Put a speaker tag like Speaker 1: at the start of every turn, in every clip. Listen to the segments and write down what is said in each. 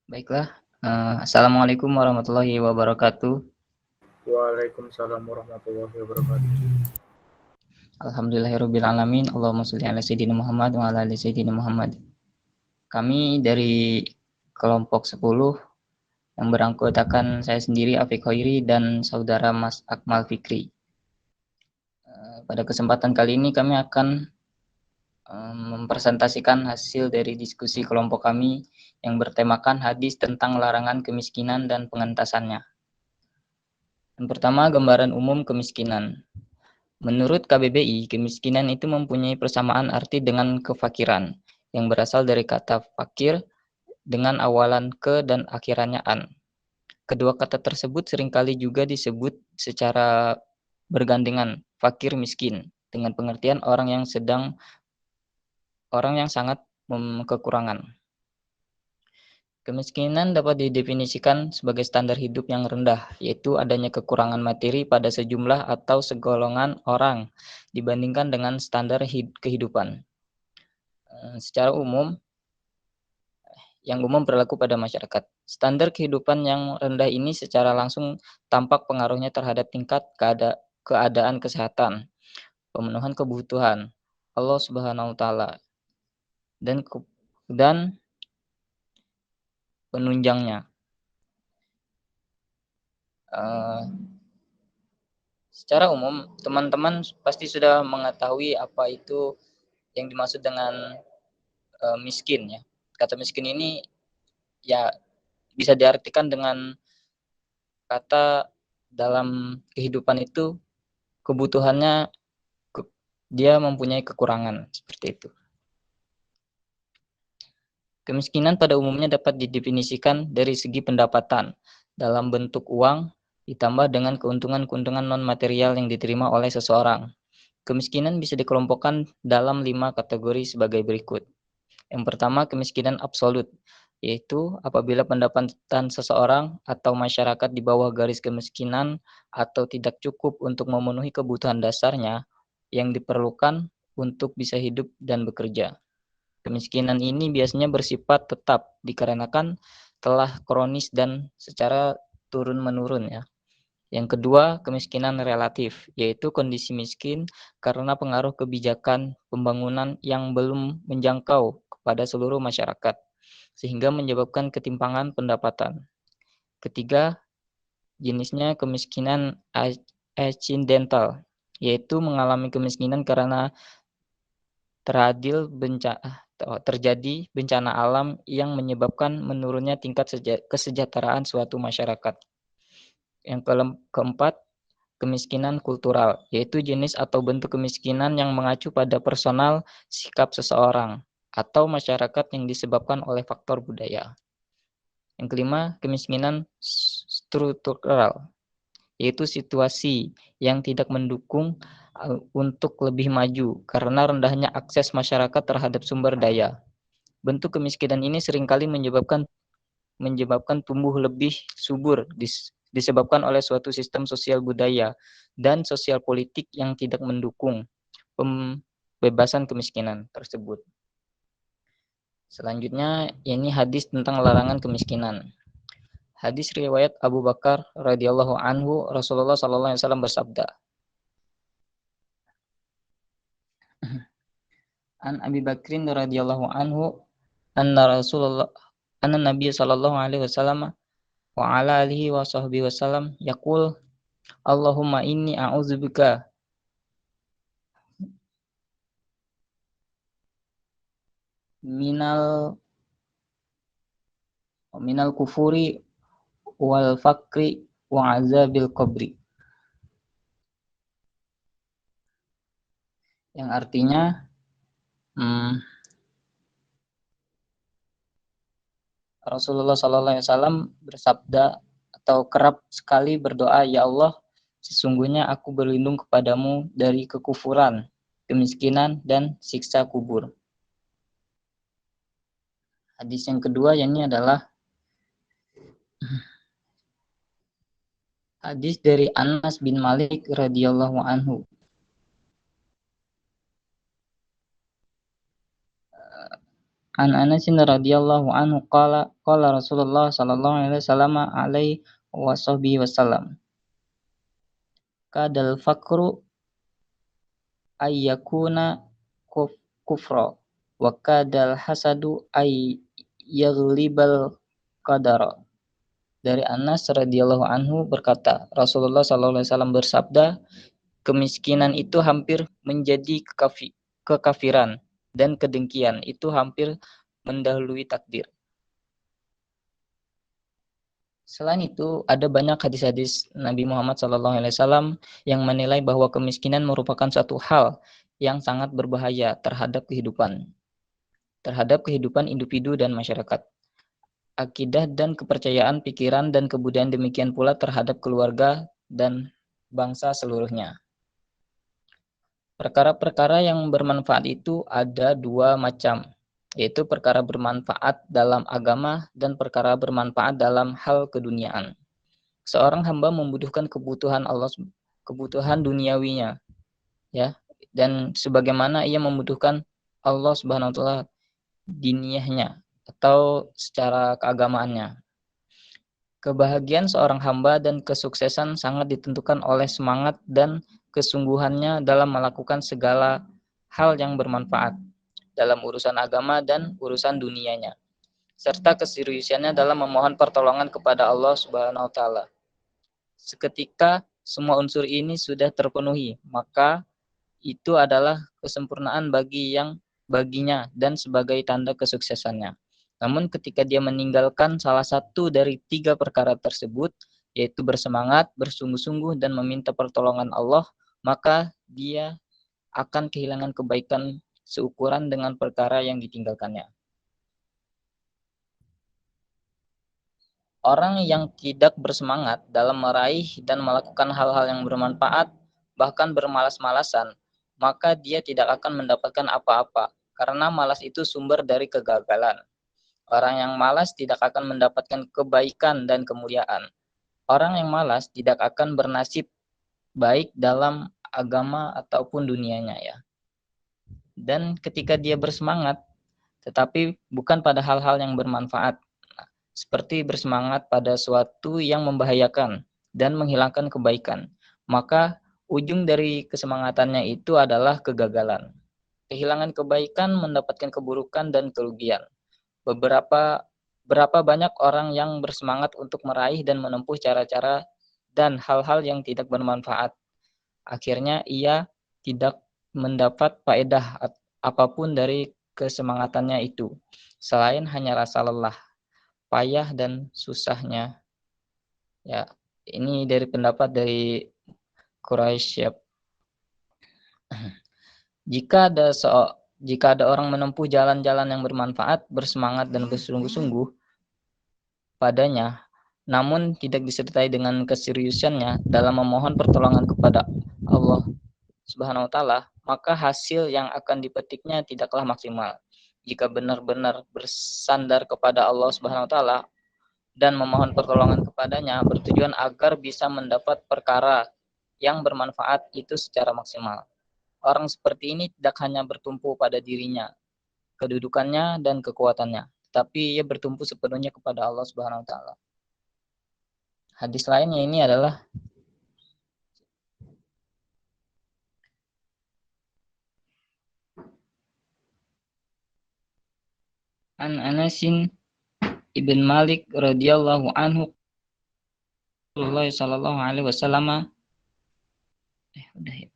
Speaker 1: Baiklah, assalamualaikum warahmatullahi wabarakatuh.
Speaker 2: Waalaikumsalam warahmatullahi wabarakatuh.
Speaker 1: Alhamdulillahirobbilalamin. Allahumma sholli ala sayyidina Muhammad wa ala ali sayyidina Muhammad. Kami dari kelompok 10 yang beranggotakan saya sendiri Afiq Khairi dan saudara Mas Akmal Fikri. Pada kesempatan kali ini kami akan mempresentasikan hasil dari diskusi kelompok kami yang bertemakan hadis tentang larangan kemiskinan dan pengentasannya. Yang pertama, gambaran umum kemiskinan. Menurut KBBI, kemiskinan itu mempunyai persamaan arti dengan kefakiran, yang berasal dari kata fakir dengan awalan ke dan akhirannya an. Kedua kata tersebut seringkali juga disebut secara bergandengan, fakir miskin, dengan pengertian orang yang sangat kekurangan. Kemiskinan dapat didefinisikan sebagai standar hidup yang rendah, yaitu adanya kekurangan materi pada sejumlah atau segolongan orang dibandingkan dengan standar kehidupan. Secara umum, yang umum berlaku pada masyarakat. Standar kehidupan yang rendah ini secara langsung tampak pengaruhnya terhadap tingkat keadaan kesehatan, pemenuhan kebutuhan Allah Subhanahu wa taala dan penunjangnya. Secara umum, teman-teman pasti sudah mengetahui apa itu yang dimaksud dengan miskin ya. Kata miskin ini ya bisa diartikan dengan kata dalam kehidupan itu kebutuhannya dia mempunyai kekurangan seperti itu. Kemiskinan pada umumnya dapat didefinisikan dari segi pendapatan dalam bentuk uang ditambah dengan keuntungan-keuntungan non-material yang diterima oleh seseorang. Kemiskinan bisa dikelompokkan dalam 5 kategori sebagai berikut. Yang pertama, kemiskinan absolut, yaitu apabila pendapatan seseorang atau masyarakat di bawah garis kemiskinan atau tidak cukup untuk memenuhi kebutuhan dasarnya yang diperlukan untuk bisa hidup dan bekerja. Kemiskinan ini biasanya bersifat tetap dikarenakan telah kronis dan secara turun-menurun ya. Yang kedua, kemiskinan relatif, yaitu kondisi miskin karena pengaruh kebijakan pembangunan yang belum menjangkau kepada seluruh masyarakat, sehingga menyebabkan ketimpangan pendapatan. Ketiga, jenisnya kemiskinan accidental, yaitu mengalami kemiskinan karena terjadi bencana alam yang menyebabkan menurunnya tingkat kesejahteraan suatu masyarakat. Yang keempat, kemiskinan kultural, yaitu jenis atau bentuk kemiskinan yang mengacu pada personal sikap seseorang atau masyarakat yang disebabkan oleh faktor budaya. Yang kelima, kemiskinan struktural, yaitu situasi yang tidak mendukung untuk lebih maju karena rendahnya akses masyarakat terhadap sumber daya. Bentuk kemiskinan ini seringkali menyebabkan tumbuh lebih subur disebabkan oleh suatu sistem sosial budaya dan sosial politik yang tidak mendukung pembebasan kemiskinan tersebut. Selanjutnya, ini hadis tentang larangan kemiskinan. Hadis riwayat Abu Bakar radhiyallahu anhu, Rasulullah sallallahu alaihi wasallam bersabda, An Abi Bakrin radhiyallahu anhu anna Nabi sallallahu alaihi wasallam wa ala alihi wa sahbihi wasallam yaqul Allahumma inni a'udzubika minal kufuri wal fakri wa azabil qabri. Yang artinya Rasulullah SAW bersabda atau kerap sekali berdoa, ya Allah, sesungguhnya aku berlindung kepadamu dari kekufuran, kemiskinan, dan siksa kubur. Hadis yang kedua yakni adalah hadis dari Anas bin Malik radhiyallahu anhu. An Anas radhiyallahu anhu qala Rasulullah alaihi wasallam kadal fakru ayyakuna kufra wa kadal hasadu yaghlibal qadara. Dari Anas radhiyallahu anhu berkata, Rasulullah sallallahu alaihi wasallam bersabda, kemiskinan itu hampir menjadi kekafiran dan kedengkian itu hampir mendahului takdir. Selain itu, ada banyak hadis-hadis Nabi Muhammad SAW yang menilai bahwa kemiskinan merupakan suatu hal yang sangat berbahaya terhadap kehidupan individu dan masyarakat. Akidah dan kepercayaan, pikiran dan kebudayaan, demikian pula terhadap keluarga dan bangsa seluruhnya. Perkara-perkara yang bermanfaat itu ada dua macam, yaitu perkara bermanfaat dalam agama dan perkara bermanfaat dalam hal keduniaan. Seorang hamba membutuhkan kebutuhan duniawinya, ya, dan sebagaimana ia membutuhkan Allah Subhanahu wa taala diniyahnya atau secara keagamaannya. Kebahagiaan seorang hamba dan kesuksesan sangat ditentukan oleh semangat dan kesungguhannya dalam melakukan segala hal yang bermanfaat dalam urusan agama dan urusan dunianya, serta keseriusannya dalam memohon pertolongan kepada Allah Subhanahu wa taala. Seketika semua unsur ini sudah terpenuhi, maka itu adalah kesempurnaan baginya dan sebagai tanda kesuksesannya. Namun ketika dia meninggalkan salah satu dari tiga perkara tersebut, yaitu bersemangat, bersungguh-sungguh, dan meminta pertolongan Allah, maka dia akan kehilangan kebaikan seukuran dengan perkara yang ditinggalkannya. Orang yang tidak bersemangat dalam meraih dan melakukan hal-hal yang bermanfaat, bahkan bermalas-malasan, maka dia tidak akan mendapatkan apa-apa, karena malas itu sumber dari kegagalan. Orang yang malas tidak akan mendapatkan kebaikan dan kemuliaan. Orang yang malas tidak akan bernasib baik dalam agama ataupun dunianya, ya. Dan ketika dia bersemangat, tetapi bukan pada hal-hal yang bermanfaat, seperti bersemangat pada suatu yang membahayakan dan menghilangkan kebaikan, maka ujung dari kesemangatannya itu adalah kegagalan. Kehilangan kebaikan mendapatkan keburukan dan kerugian. Berapa banyak orang yang bersemangat untuk meraih dan menempuh cara-cara dan hal-hal yang tidak bermanfaat. Akhirnya ia tidak mendapat faedah apapun dari kesemangatannya itu, selain hanya rasa lelah, payah dan susahnya. Ya, ini dari pendapat dari Quraisy. Jika ada orang menempuh jalan-jalan yang bermanfaat, bersemangat dan bersungguh-sungguh padanya, namun tidak disertai dengan keseriusannya dalam memohon pertolongan kepada Allah Subhanahu wa taala, maka hasil yang akan dipetiknya tidaklah maksimal. Jika benar-benar bersandar kepada Allah Subhanahu wa taala dan memohon pertolongan kepadanya bertujuan agar bisa mendapat perkara yang bermanfaat itu secara maksimal. Orang seperti ini tidak hanya bertumpu pada dirinya, kedudukannya dan kekuatannya, tetapi ia bertumpu sepenuhnya kepada Allah Subhanahu wa taala. Hadis lainnya ini adalah An Anasin ibn Malik radhiyallahu anhu Rasulullah sallallahu alaihi wasallam udah ya.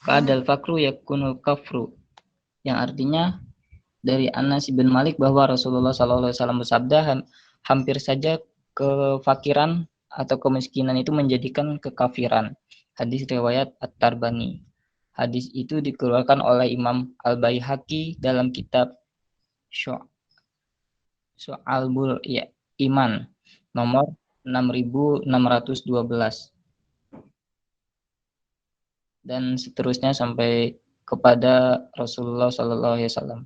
Speaker 1: Kadal fakru yakunul kafru, yang artinya dari Anas bin Malik bahwa Rasulullah sallallahu alaihi wasallam bersabda, hampir saja kefakiran atau kemiskinan itu menjadikan kekafiran. Hadis riwayat At-Tarbani. Hadis itu dikeluarkan oleh Imam Al-Baihaqi dalam kitab Syu'alul Iman nomor 6612 dan seterusnya sampai kepada Rasulullah sallallahu alaihi wasallam.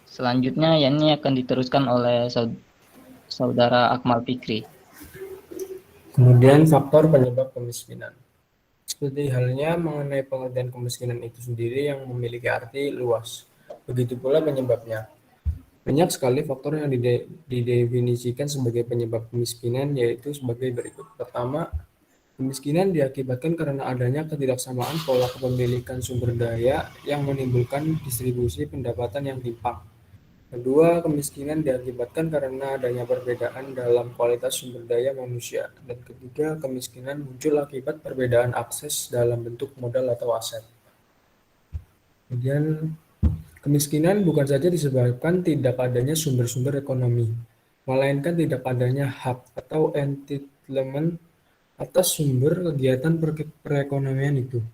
Speaker 1: Selanjutnya ini akan diteruskan oleh saudara Akmal Fikri.
Speaker 3: Kemudian faktor penyebab kemiskinan. Seperti halnya mengenai pengertian kemiskinan itu sendiri yang memiliki arti luas. Begitu pula penyebabnya. Banyak sekali faktor yang didefinisikan sebagai penyebab kemiskinan, yaitu sebagai berikut. Pertama, kemiskinan diakibatkan karena adanya ketidaksamaan pola kepemilikan sumber daya yang menimbulkan distribusi pendapatan yang timpang. Kedua, kemiskinan diakibatkan karena adanya perbedaan dalam kualitas sumber daya manusia. Dan ketiga, kemiskinan muncul akibat perbedaan akses dalam bentuk modal atau aset. Kemudian, kemiskinan bukan saja disebabkan tidak adanya sumber-sumber ekonomi, melainkan tidak adanya hak atau entitlement atas sumber kegiatan perekonomian itu.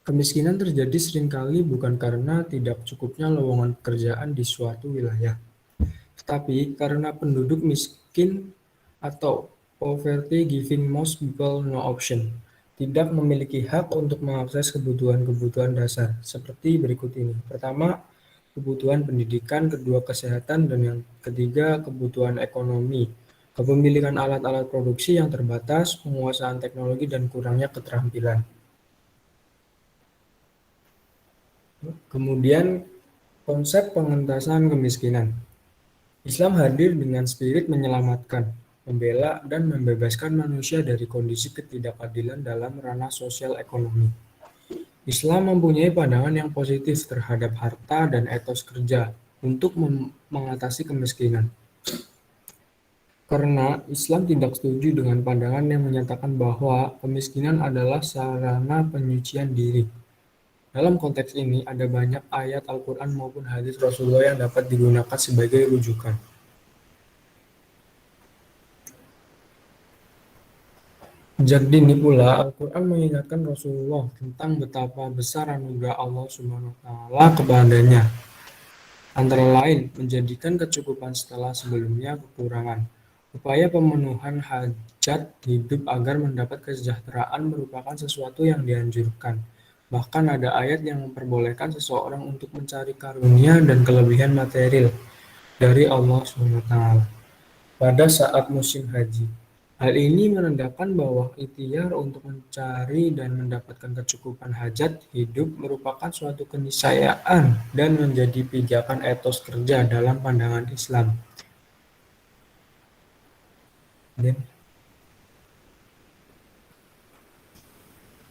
Speaker 3: Kemiskinan terjadi seringkali bukan karena tidak cukupnya lowongan pekerjaan di suatu wilayah, tetapi karena penduduk miskin atau poverty giving most people no option, tidak memiliki hak untuk mengakses kebutuhan-kebutuhan dasar seperti berikut ini. Pertama, kebutuhan pendidikan, kedua kesehatan, dan yang ketiga kebutuhan ekonomi. Kepemilikan alat-alat produksi yang terbatas, penguasaan teknologi, dan kurangnya keterampilan. Kemudian konsep pengentasan kemiskinan. Islam hadir dengan spirit menyelamatkan, membela, dan membebaskan manusia dari kondisi ketidakadilan dalam ranah sosial ekonomi. Islam mempunyai pandangan yang positif terhadap harta dan etos kerja untuk mengatasi kemiskinan. Karena Islam tidak setuju dengan pandangan yang menyatakan bahwa kemiskinan adalah sarana penyucian diri. Dalam konteks ini, ada banyak ayat Al-Quran maupun hadis Rasulullah yang dapat digunakan sebagai rujukan. Sejak dini pula, Al-Quran mengingatkan Rasulullah tentang betapa besar anugerah Allah SWT kepadanya. Antara lain, menjadikan kecukupan setelah sebelumnya kekurangan. Upaya pemenuhan hajat hidup agar mendapat kesejahteraan merupakan sesuatu yang dianjurkan. Bahkan ada ayat yang memperbolehkan seseorang untuk mencari karunia dan kelebihan material dari Allah SWT pada saat musim haji. Hal ini menandakan bahwa ikhtiar untuk mencari dan mendapatkan kecukupan hajat hidup merupakan suatu keniscayaan dan menjadi pijakan etos kerja dalam pandangan Islam.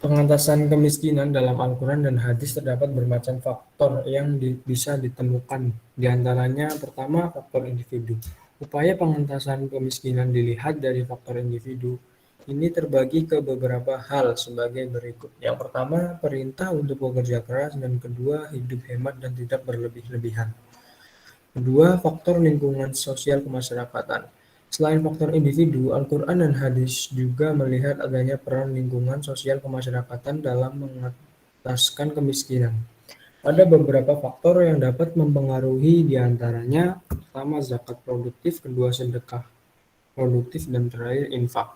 Speaker 3: Pengentasan kemiskinan dalam Al-Quran dan hadis terdapat bermacam faktor yang bisa ditemukan. Di antaranya, pertama, faktor individu. Upaya pengentasan kemiskinan dilihat dari faktor individu. Ini terbagi ke beberapa hal sebagai berikut. Yang pertama, perintah untuk bekerja keras, dan kedua, hidup hemat dan tidak berlebih-lebihan. Kedua, faktor lingkungan sosial kemasyarakatan. Selain faktor individu, Al-Quran dan hadis juga melihat adanya peran lingkungan sosial kemasyarakatan dalam mengentaskan kemiskinan. Ada beberapa faktor yang dapat mempengaruhi, diantaranya pertama zakat produktif, kedua sedekah produktif, dan terakhir infak.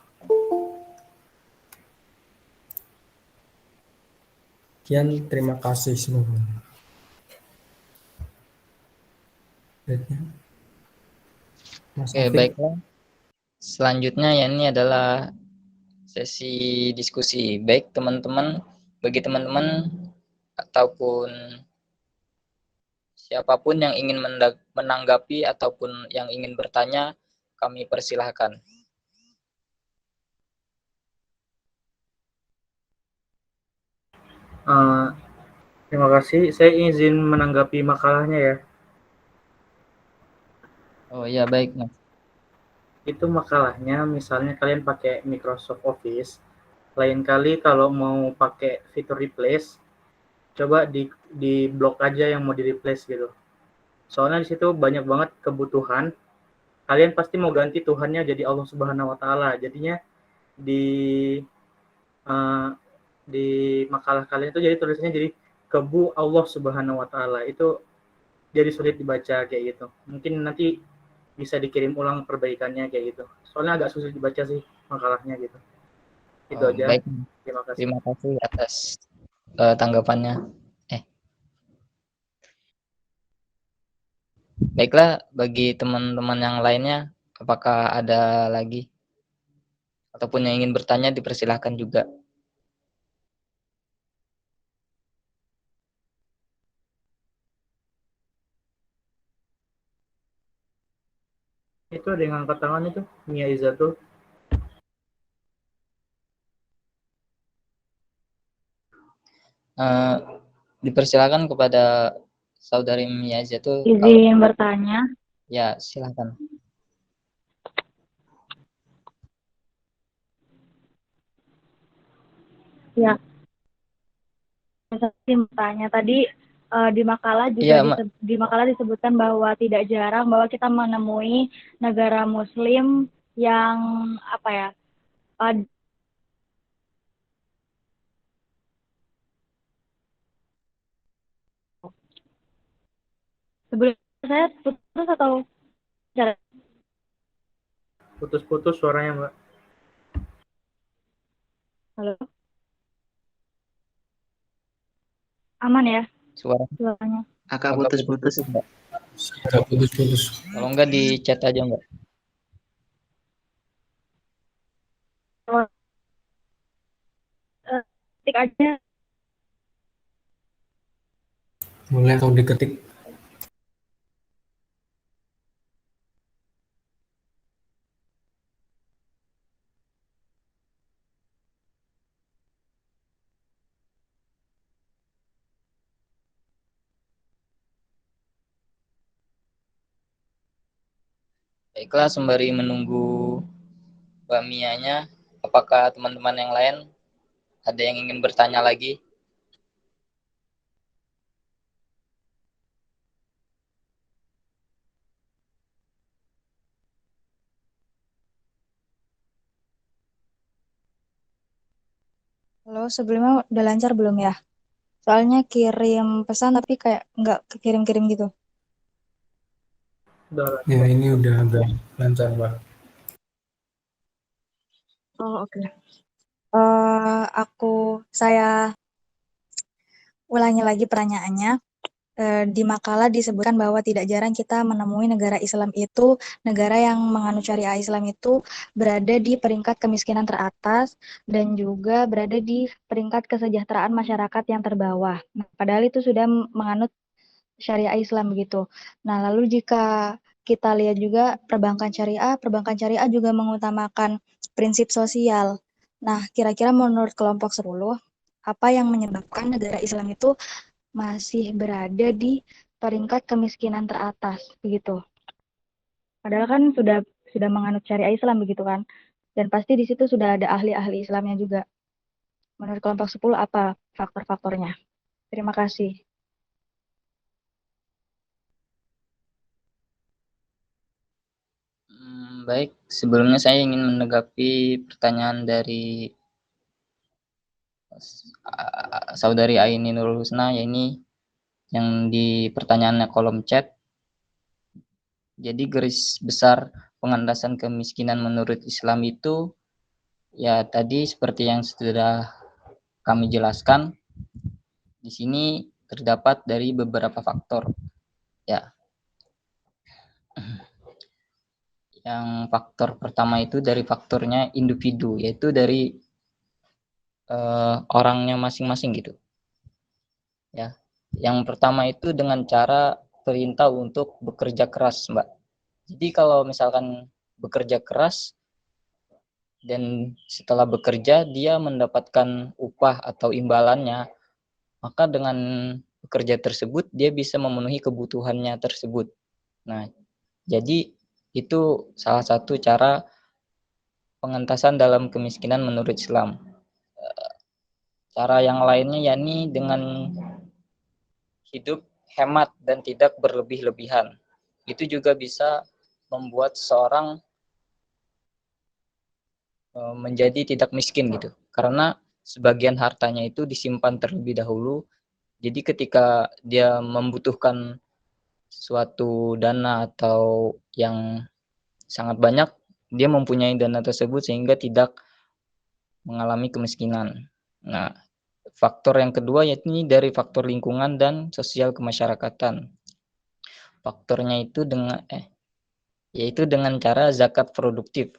Speaker 3: Sekian, terima kasih semuanya.
Speaker 1: Oke, baiklah. Selanjutnya ya ini adalah sesi diskusi. Baik teman-teman, bagi teman-teman ataupun siapapun yang ingin menanggapi ataupun yang ingin bertanya, kami persilahkan.
Speaker 2: Terima kasih. Saya izin menanggapi makalahnya ya.
Speaker 1: Oh iya, baik Mas.
Speaker 2: Itu makalahnya, misalnya kalian pakai Microsoft Office, lain kali kalau mau pakai fitur replace, coba di blok aja yang mau di replace gitu. Soalnya di situ banyak banget kebutuhan. Kalian pasti mau ganti Tuhannya jadi Allah Subhanahu Wa Taala. Jadinya di uh, di makalah kalian itu jadi tulisannya jadi kebu Allah Subhanahu Wa Taala. Itu jadi sulit dibaca kayak gitu. Mungkin nanti bisa dikirim ulang perbaikannya kayak gitu. Soalnya agak sulit dibaca sih makalahnya gitu. Itu aja.
Speaker 1: Baik.
Speaker 2: Terima kasih.
Speaker 1: Terima kasih atas tanggapannya. Baiklah, bagi teman-teman yang lainnya, apakah ada lagi? Ataupun yang ingin bertanya dipersilahkan juga.
Speaker 2: Itu ada yang angkat tangan itu, Mia Izatul.
Speaker 1: Dipersilakan kepada Saudari Mia Izatul.
Speaker 4: Izin bertanya.
Speaker 1: Ya, silakan.
Speaker 4: Ya, saya ingin bertanya tadi di makalah juga
Speaker 1: Iya,
Speaker 4: di makalah disebutkan bahwa tidak jarang bahwa kita menemui negara Muslim yang apa ya? Sebelum saya putus atau
Speaker 2: Putus-putus suaranya, Mbak.
Speaker 4: halo? Aman ya suaranya?
Speaker 2: Agak putus-putus.
Speaker 3: Agak putus-putus.
Speaker 1: Kalau enggak di chat aja, Mbak.
Speaker 4: Ketik aja.
Speaker 3: Mulai atau diketik.
Speaker 1: Baiklah, sembari menunggu Mbak Mianya, apakah teman-teman yang lain ada yang ingin bertanya lagi?
Speaker 5: Halo, sebelumnya udah lancar belum ya? Soalnya kirim pesan tapi kayak nggak kekirim-kirim gitu.
Speaker 2: Udah.
Speaker 3: Ya, ini udah agak lancar, Mbak.
Speaker 5: Oh, oke. Saya ulangi lagi pertanyaannya. Di makalah disebutkan bahwa tidak jarang kita menemui negara Islam itu, negara yang menganut syariah Islam itu berada di peringkat kemiskinan teratas dan juga berada di peringkat kesejahteraan masyarakat yang terbawah. Nah, padahal itu sudah menganut syariah Islam begitu. Nah, lalu jika kita lihat juga perbankan syariah juga mengutamakan prinsip sosial. Nah, kira-kira menurut kelompok 10, apa yang menyebabkan negara Islam itu masih berada di peringkat kemiskinan teratas begitu? Padahal kan sudah menganut syariah Islam begitu kan? Dan pasti di situ sudah ada ahli-ahli Islamnya juga. Menurut kelompok 10 apa faktor-faktornya? Terima kasih.
Speaker 1: Baik, sebelumnya saya ingin menanggapi pertanyaan dari Saudari Aini Nurul Husna, ini yang di pertanyaannya kolom chat. Jadi garis besar pengentasan kemiskinan menurut Islam itu ya tadi seperti yang sudah kami jelaskan. Di sini terdapat dari beberapa faktor. Ya. Yang faktor pertama itu dari faktornya individu, yaitu dari orangnya masing-masing gitu. Ya. Yang pertama itu dengan cara perintah untuk bekerja keras, Mbak. Jadi kalau misalkan bekerja keras dan setelah bekerja dia mendapatkan upah atau imbalannya, maka dengan bekerja tersebut dia bisa memenuhi kebutuhannya tersebut. Nah, jadi itu salah satu cara pengentasan dalam kemiskinan menurut Islam. Cara yang lainnya yakni dengan hidup hemat dan tidak berlebih-lebihan. Itu juga bisa membuat seseorang menjadi tidak miskin gitu. Karena sebagian hartanya itu disimpan terlebih dahulu. Jadi ketika dia membutuhkan suatu dana atau yang sangat banyak, dia mempunyai dana tersebut sehingga tidak mengalami kemiskinan. Nah, faktor yang kedua yakni dari faktor lingkungan dan sosial kemasyarakatan. Faktornya itu yaitu dengan cara zakat produktif.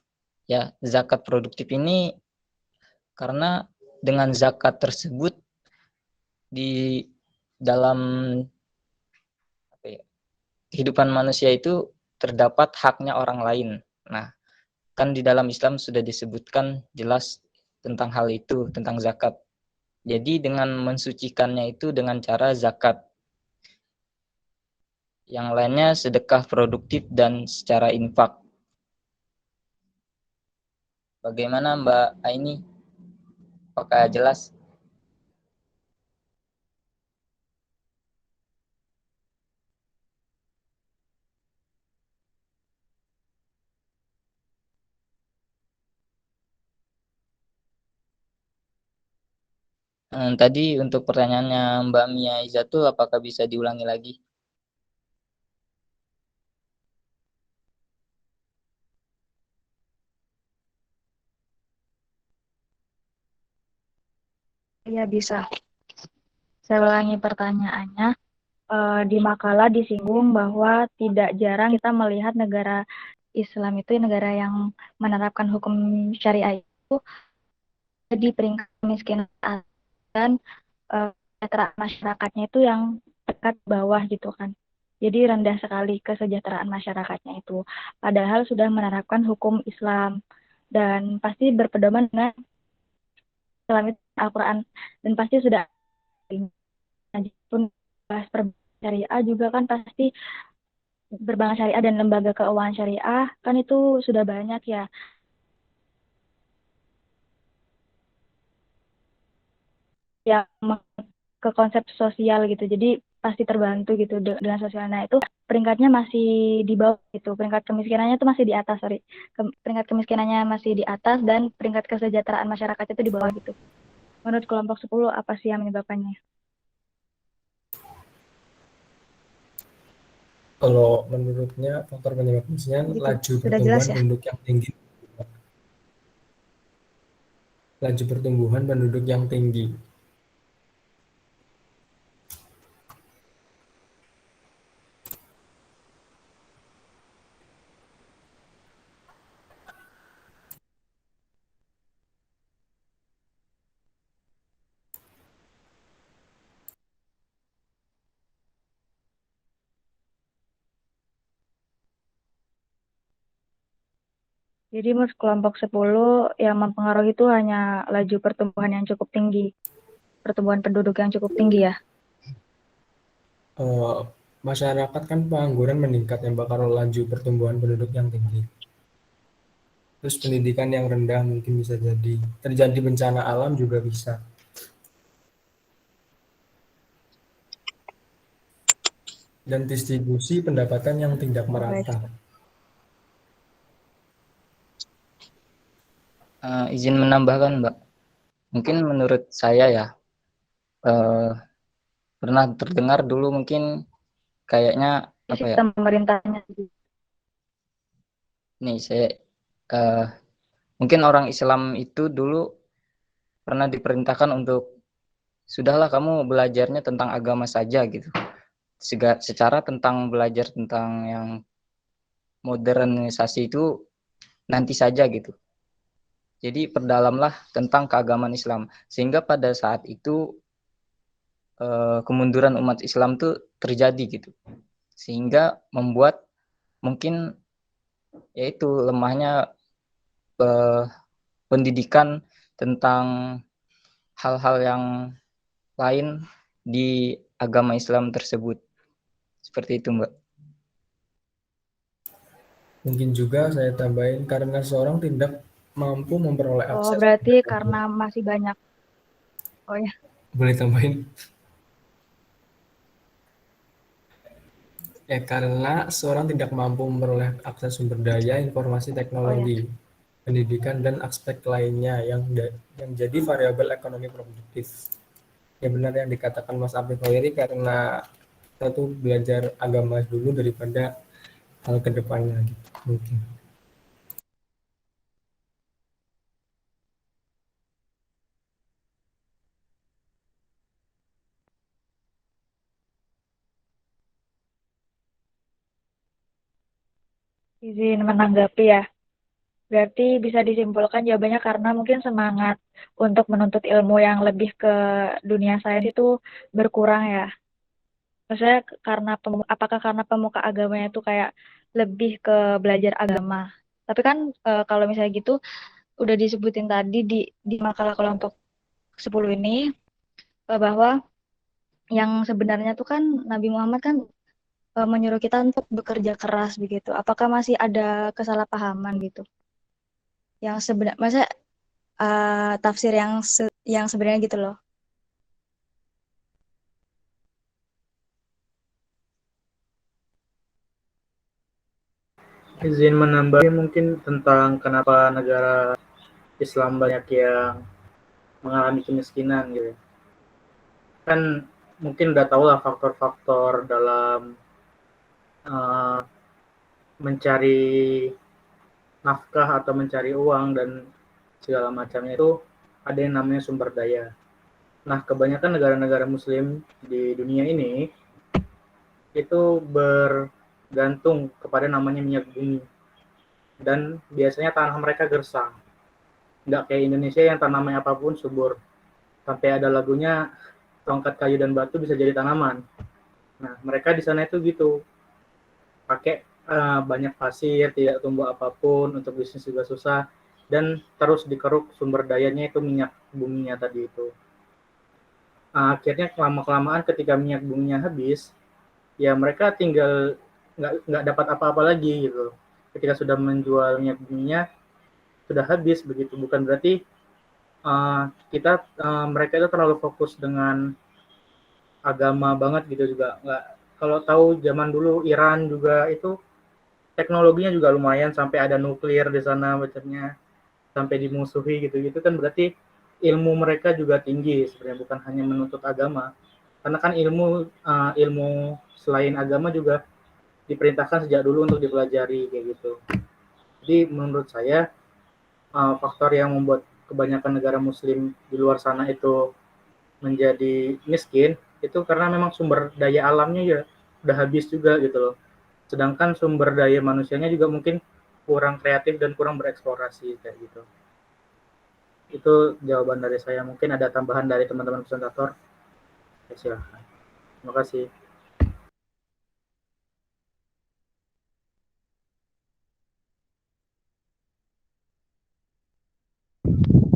Speaker 1: Ya, zakat produktif ini karena dengan zakat tersebut di dalam kehidupan manusia itu terdapat haknya orang lain. Nah, kan di dalam Islam sudah disebutkan jelas tentang hal itu, tentang zakat. Jadi dengan mensucikannya itu dengan cara zakat. Yang lainnya sedekah produktif dan secara infak. Bagaimana Mbak Aini? Apakah jelas? Tadi untuk pertanyaannya Mbak Mia Izatul, apakah bisa diulangi lagi?
Speaker 4: Iya, bisa. Saya ulangi pertanyaannya. Di makalah disinggung bahwa tidak jarang kita melihat negara Islam itu negara yang menerapkan hukum syariah itu di peringkat kemiskinan dan kesejahteraan masyarakatnya itu yang dekat bawah gitu kan. Jadi rendah sekali kesejahteraan masyarakatnya itu. Padahal sudah menerapkan hukum Islam dan pasti berpedoman dengan Islam itu Al-Quran dan pasti sudah pun bahas syariah juga kan pasti berbank syariah dan lembaga keuangan syariah kan itu sudah banyak ya yang ke konsep sosial gitu. Jadi pasti terbantu gitu dengan sosial. Nah itu peringkatnya masih di bawah gitu. Peringkat kemiskinannya itu masih di atas, sorry. Peringkat kemiskinannya masih di atas dan peringkat kesejahteraan masyarakat itu di bawah gitu. Menurut kelompok 10 apa sih yang menyebabkannya?
Speaker 3: Kalau menurutnya faktor penyebab kemiskinan
Speaker 4: Gitu.
Speaker 3: laju
Speaker 4: Sudah jelas
Speaker 3: pertumbuhan
Speaker 4: ya?
Speaker 3: penduduk yang tinggi. Laju pertumbuhan penduduk yang tinggi.
Speaker 4: Jadi menurut kelompok 10 yang mempengaruhi itu hanya laju pertumbuhan yang cukup tinggi. Pertumbuhan penduduk yang cukup tinggi ya.
Speaker 3: Masyarakat kan pengangguran meningkat yang bakal laju pertumbuhan penduduk yang tinggi. Terus pendidikan yang rendah mungkin bisa jadi. Terjadi bencana alam juga bisa. Dan distribusi pendapatan yang tidak
Speaker 4: Baik.
Speaker 3: merata.
Speaker 1: Izin menambahkan Mbak. Mungkin menurut saya ya, pernah terdengar dulu mungkin kayaknya apa ya?
Speaker 4: Sistem pemerintahnya.
Speaker 1: Nih saya mungkin orang Islam itu dulu pernah diperintahkan untuk sudahlah kamu belajarnya tentang agama saja gitu. Secara tentang belajar tentang yang modernisasi itu nanti saja gitu. Jadi perdalamlah tentang keagamaan Islam sehingga pada saat itu kemunduran umat Islam tuh terjadi gitu. Sehingga membuat mungkin yaitu lemahnya pendidikan tentang hal-hal yang lain di agama Islam tersebut. Seperti itu, Mbak.
Speaker 3: Mungkin juga saya tambahin karena seorang tidak mampu memperoleh
Speaker 4: Oh,
Speaker 3: akses.
Speaker 4: berarti karena masih banyak. Oh ya.
Speaker 3: Boleh tambahin? Ya, karena seorang tidak mampu memperoleh akses sumber daya, informasi, teknologi, pendidikan, dan aspek lainnya yang jadi variabel ekonomi produktif. Ya benar yang dikatakan Mas Afif Khairi karena kita tuh belajar agama dulu daripada hal kedepannya gitu mungkin.
Speaker 4: Izin menanggapi ya. Berarti bisa disimpulkan jawabannya karena mungkin semangat untuk menuntut ilmu yang lebih ke dunia sains itu berkurang ya. Maksudnya karena apakah karena pemuka agamanya itu kayak lebih ke belajar agama. Tapi kan kalau misalnya gitu udah disebutin tadi di makalah kelompok 10 ini bahwa yang sebenarnya tuh kan Nabi Muhammad kan menyuruh kita untuk bekerja keras begitu. Apakah masih ada kesalahpahaman gitu? Yang sebenarnya masa tafsir yang sebenarnya gitu loh.
Speaker 2: Izin menambah mungkin tentang kenapa negara Islam banyak yang mengalami kemiskinan gitu. Kan mungkin udah tahu lah faktor-faktor dalam uh, mencari nafkah atau mencari uang dan segala macamnya itu ada yang namanya sumber daya. Nah, kebanyakan negara-negara muslim di dunia ini itu bergantung kepada namanya minyak bumi. Dan biasanya tanah mereka gersang. Nggak kayak Indonesia yang tanaman apapun subur. Sampai ada lagunya, tongkat kayu dan batu bisa jadi tanaman. Nah, mereka di sana itu gitu. Pakai banyak pasir, tidak tumbuh apapun, untuk bisnis juga susah. Dan terus dikeruk sumber dayanya itu minyak buminya tadi itu. Akhirnya lama-kelamaan ketika minyak buminya habis, ya mereka tinggal nggak dapat apa-apa lagi gitu. Ketika sudah menjual minyak buminya, sudah habis begitu. Bukan berarti mereka itu terlalu fokus dengan agama banget gitu juga. Nggak, kalau tahu zaman dulu Iran juga itu teknologinya juga lumayan sampai ada nuklir di sana macamnya, sampai dimusuhi gitu-gitu kan berarti ilmu mereka juga tinggi sebenarnya, bukan hanya menuntut agama. Karena kan ilmu selain agama juga diperintahkan sejak dulu untuk dipelajari kayak gitu. Jadi menurut saya faktor yang membuat kebanyakan negara muslim di luar sana itu menjadi miskin itu karena memang sumber daya alamnya ya udah habis juga gitu loh. Sedangkan sumber daya manusianya juga mungkin kurang kreatif dan kurang bereksplorasi kayak gitu. Itu jawaban dari saya. Mungkin ada tambahan dari teman-teman presentator. Ya, silahkan. Terima kasih.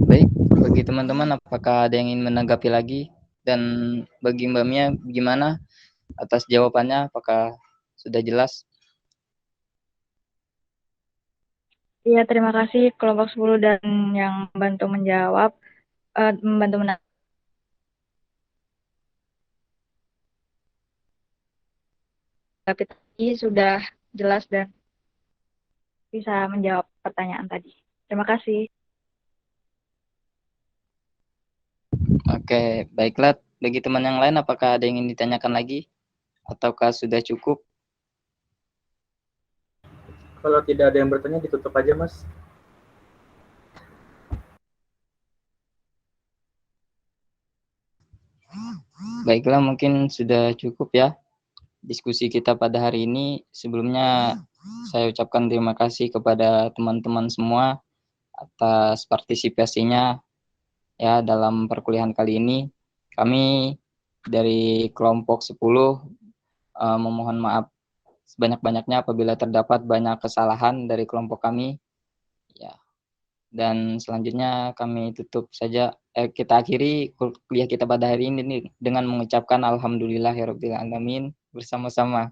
Speaker 1: Baik, bagi teman-teman apakah ada yang ingin menanggapi lagi? Dan bagi Mbak Mia gimana atas jawabannya? Apakah sudah jelas?
Speaker 4: Iya, terima kasih kelompok 10 dan yang membantu menjawab, membantu menanggapi tadi sudah jelas dan bisa menjawab pertanyaan tadi. Terima kasih.
Speaker 1: Oke, baiklah. Bagi teman yang lain apakah ada yang ingin ditanyakan lagi? Ataukah sudah cukup?
Speaker 2: Kalau tidak ada yang bertanya, ditutup aja, Mas.
Speaker 1: Baiklah, mungkin sudah cukup ya diskusi kita pada hari ini. Sebelumnya saya ucapkan terima kasih kepada teman-teman semua atas partisipasinya ya dalam perkuliahan kali ini. Kami dari kelompok 10 memohon maaf sebanyak-banyaknya apabila terdapat banyak kesalahan dari kelompok kami. Ya. Dan selanjutnya kami tutup saja, kita akhiri kuliah kita pada hari ini nih, dengan mengucapkan alhamdulillahirabbil alamin bersama-sama.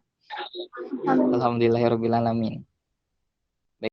Speaker 1: Alhamdulillahirabbil alamin.